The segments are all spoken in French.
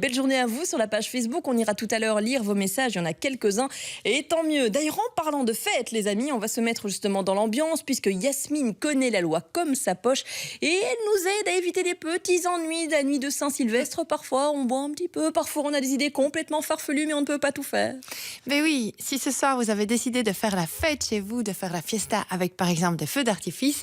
Belle journée à vous sur la page Facebook. On ira tout à l'heure lire vos messages. Il y en a quelques-uns. Et tant mieux. D'ailleurs, en parlant de fête, les amis, on va se mettre justement dans l'ambiance puisque Yasmine connaît la loi comme sa poche et elle nous aide à éviter les petits ennuis de la nuit de Saint-Sylvestre. Parfois, on boit un petit peu. Parfois, on a des idées complètement farfelues, mais on ne peut pas tout faire. Mais oui, si ce soir vous avez décidé de faire la fête chez vous, de faire la fiesta avec par exemple des feux d'artifice,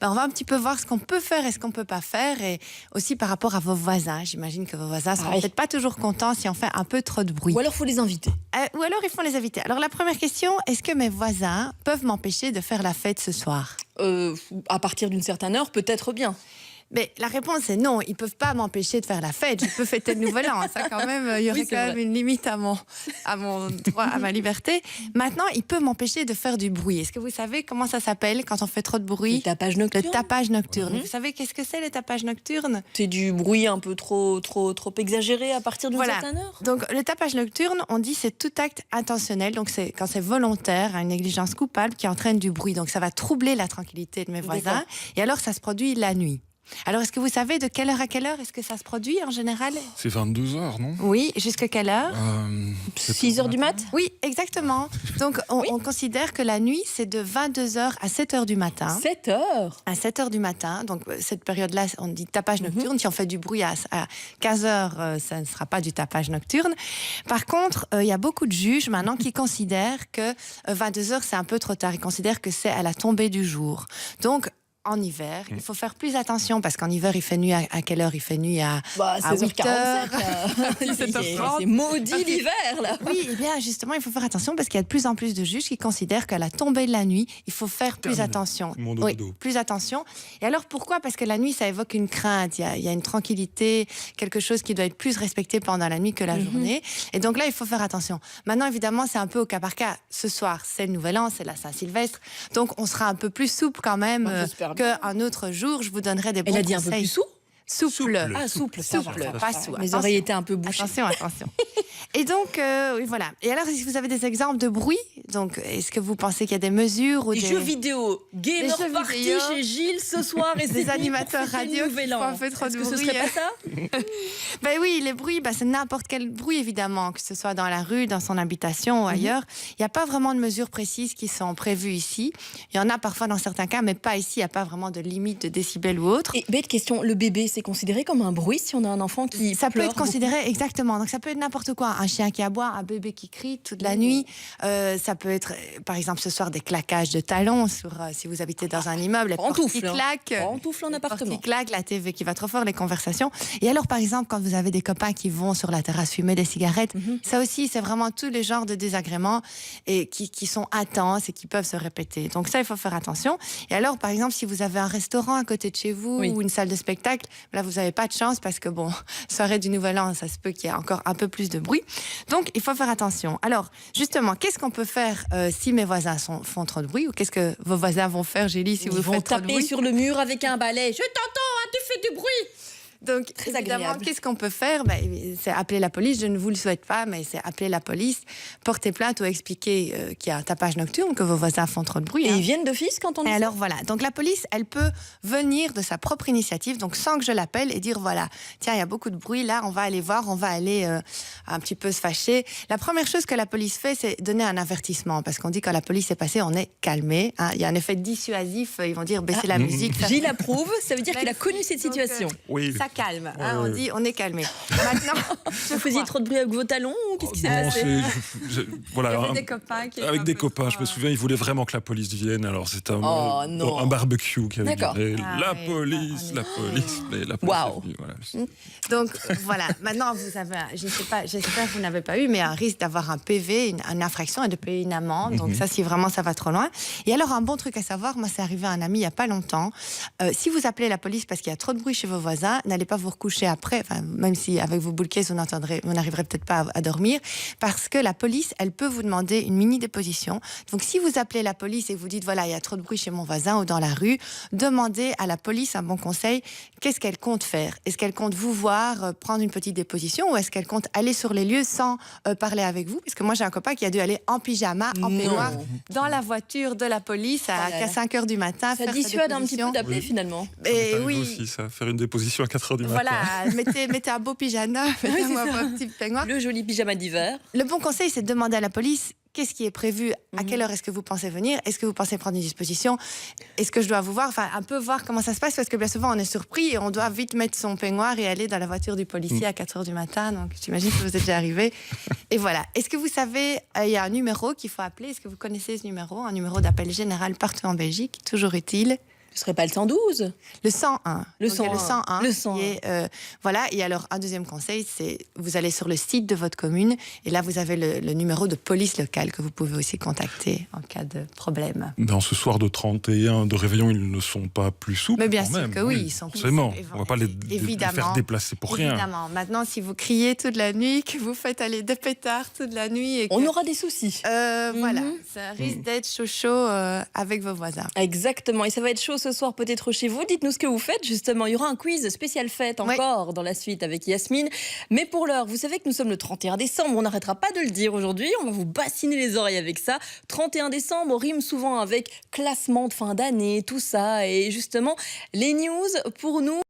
on va un petit peu voir ce qu'on peut faire et ce qu'on ne peut pas faire, et aussi par rapport à vos voisins. J'imagine que vos voisins seront peut-être pas toujours contents si on fait un peu trop de bruit. Ou alors, il faut les inviter. Ou alors, il faut les inviter. Alors, la première question, est-ce que mes voisins peuvent m'empêcher de faire la fête ce soir ? À partir d'une certaine heure, peut-être bien. Mais la réponse est non, ils ne peuvent pas m'empêcher de faire la fête. Je peux fêter le Nouvel An. Ça, quand même, il y aurait quand même une limite à mon droit, à ma liberté. Maintenant, ils peuvent m'empêcher de faire du bruit. Est-ce que vous savez comment ça s'appelle quand on fait trop de bruit ? Le tapage nocturne. Le tapage nocturne. Vous savez qu'est-ce que c'est, le tapage nocturne ? C'est du bruit un peu trop exagéré à partir d'une certaine heure. Donc, le tapage nocturne, on dit c'est tout acte intentionnel. Donc, c'est quand c'est volontaire, une négligence coupable qui entraîne du bruit. Donc, ça va troubler la tranquillité de mes voisins. Et alors, ça se produit la nuit. Alors, est-ce que vous savez de quelle heure à quelle heure est-ce que ça se produit en général ? C'est 22h, non ? Oui, jusqu'à quelle heure ? 6h du mat ? Oui, exactement. Donc, on considère que la nuit, c'est de 22h à 7h du matin. 7h ? À 7h du matin. Donc, cette période-là, on dit tapage nocturne. Si on fait du bruit à 15h, ça ne sera pas du tapage nocturne. Par contre, il y a beaucoup de juges maintenant qui considèrent que 22h, c'est un peu trop tard. Ils considèrent que c'est à la tombée du jour. Donc, en hiver, il faut faire plus attention parce qu'en hiver, il fait nuit à quelle heure ? Il fait nuit à 16h47. 17h30. C'est maudit l'hiver, là. Oui, et bien justement, il faut faire attention parce qu'il y a de plus en plus de juges qui considèrent qu'à la tombée de la nuit, il faut faire plus attention. Oui, plus attention. Et alors pourquoi ? Parce que la nuit, ça évoque une crainte. Il y a une tranquillité, quelque chose qui doit être plus respecté pendant la nuit que la journée. Et donc là, il faut faire attention. Maintenant, évidemment, c'est un peu au cas par cas. Ce soir, c'est le Nouvel An, c'est la Saint-Sylvestre. Donc, on sera un peu plus souple quand même qu'un autre jour. Je vous donnerai des bons conseils. Elle a dit un peu plus souple ? Souple. Ah, souple, Pas souple. Mes oreilles étaient un peu bouchées. Attention. Et donc, oui, voilà. Et alors, si vous avez des exemples de bruit, donc, est-ce que vous pensez qu'il y a des mesures ou des jeux vidéo, Gamer Party chez Gilles ce soir et des animateurs radio qui font un peu trop de bruit. Ce serait pas ça ? Ben oui, les bruits, c'est n'importe quel bruit évidemment, que ce soit dans la rue, dans son habitation ou ailleurs. Il n'y a pas vraiment de mesures précises qui sont prévues ici. Il y en a parfois dans certains cas, mais pas ici. Il n'y a pas vraiment de limite de décibels ou autre. Et bête question, le bébé, c'est considéré comme un bruit si on a un enfant qui ça peut être considéré beaucoup. Exactement. Donc ça peut être n'importe quoi. Un chien qui aboie, un bébé qui crie toute la nuit. Ça peut être, par exemple, ce soir des claquages de talons si vous habitez dans un immeuble. Les portes qui claquent. Pantoufle en appartement. Qui claquent, la TV qui va trop fort, les conversations. Et alors, par exemple, quand vous avez des copains qui vont sur la terrasse fumer des cigarettes, ça aussi, c'est vraiment tous les genres de désagréments et qui sont intenses et qui peuvent se répéter. Donc ça, il faut faire attention. Et alors, par exemple, si vous avez un restaurant à côté de chez vous ou une salle de spectacle, là, vous n'avez pas de chance parce que, soirée du Nouvel An, ça se peut qu'il y ait encore un peu plus de bruit. Donc, il faut faire attention. Alors, justement, qu'est-ce qu'on peut faire si mes voisins font trop de bruit, ou qu'est-ce que vos voisins vont faire, Gélie, si vous faites trop de bruit ? Ils vont taper sur le mur avec un balai. Je t'entends, tu fais du bruit. Donc, très évidemment, agréable. Qu'est-ce qu'on peut faire ? C'est appeler la police. Je ne vous le souhaite pas, mais c'est appeler la police, porter plainte ou expliquer qu'il y a un tapage nocturne, que vos voisins font trop de bruit. Et ils viennent d'office quand on dit Et ça ? alors voilà, donc la police, elle peut venir de sa propre initiative, donc sans que je l'appelle, et dire voilà, tiens, il y a beaucoup de bruit, là, on va aller voir, on va aller un petit peu se fâcher. La première chose que la police fait, c'est donner un avertissement, parce qu'on dit quand la police est passée, on est calmé. Il y a un effet dissuasif, ils vont dire baissez la musique. Gilles approuve, ça veut dire qu'il a connu cette situation. Oui. Ça calme, on dit on est calmé. Maintenant, vous faisiez trop de bruit avec vos talons ou qu'est-ce qui s'est passé ? Voilà, il y avait des copains qui avec des copains, je me souviens, ils voulaient vraiment que la police vienne. Alors c'était un barbecue qui avait duré. La police. Waouh. Voilà. Donc voilà, maintenant vous avez, je sais pas, j'espère que vous n'avez pas eu, mais un risque d'avoir un PV, une infraction et de payer une amende. Donc ça, si vraiment ça va trop loin. Et alors un bon truc à savoir, moi c'est arrivé à un ami il y a pas longtemps. Si vous appelez la police parce qu'il y a trop de bruit chez vos voisins, n'allez pas vous recoucher après, même si avec vos boules caisses vous n'arriverez peut-être pas à dormir, parce que la police, elle peut vous demander une mini déposition. Donc si vous appelez la police et vous dites voilà, il y a trop de bruit chez mon voisin ou dans la rue, demandez à la police un bon conseil. Qu'est-ce qu'elle compte faire ? Est-ce qu'elle compte vous voir, prendre une petite déposition, ou est-ce qu'elle compte aller sur les lieux sans parler avec vous ? Parce que moi j'ai un copain qui a dû aller en pyjama, en peignoir, dans la voiture de la police à 5h du matin. Ça dissuade un petit peu d'appeler finalement. Et oui. Aussi, ça, faire une déposition à 4h 4h du matin. Voilà, mettez un beau pyjama, mettez-moi un petit peignoir. Le joli pyjama d'hiver. Le bon conseil, c'est de demander à la police qu'est-ce qui est prévu, à quelle heure est-ce que vous pensez venir, est-ce que vous pensez prendre une disposition, est-ce que je dois vous voir, enfin un peu voir comment ça se passe, parce que bien souvent on est surpris et on doit vite mettre son peignoir et aller dans la voiture du policier à 4h du matin, donc j'imagine que vous êtes déjà arrivé. Et voilà, est-ce que vous savez, il y a un numéro qu'il faut appeler, est-ce que vous connaissez ce numéro, un numéro d'appel général partout en Belgique, toujours utile? Ce serait pas le 112? Le 101. Le Donc, il y a 101. le 101. Qui est, voilà. Et alors, un deuxième conseil, c'est vous allez sur le site de votre commune et là, vous avez le numéro de police locale que vous pouvez aussi contacter en cas de problème. Dans ce soir de 31 de réveillon, ils ne sont pas plus souples. Mais bien quand sûr même. que oui, ils sont plus forcément. souples. On ne va pas les faire déplacer pour rien. Évidemment. Maintenant, si vous criez toute la nuit, que vous faites aller des pétards toute la nuit... Et que, on aura des soucis. Voilà, ça risque d'être chaud avec vos voisins. Exactement, et ça va être chaud ce soir peut-être chez vous. Dites-nous ce que vous faites justement. Il y aura un quiz spécial fête encore dans la suite avec Yasmine. Mais pour l'heure, vous savez que nous sommes le 31 décembre. On n'arrêtera pas de le dire aujourd'hui. On va vous bassiner les oreilles avec ça. 31 décembre, on rime souvent avec classement de fin d'année, tout ça. Et justement, les news pour nous...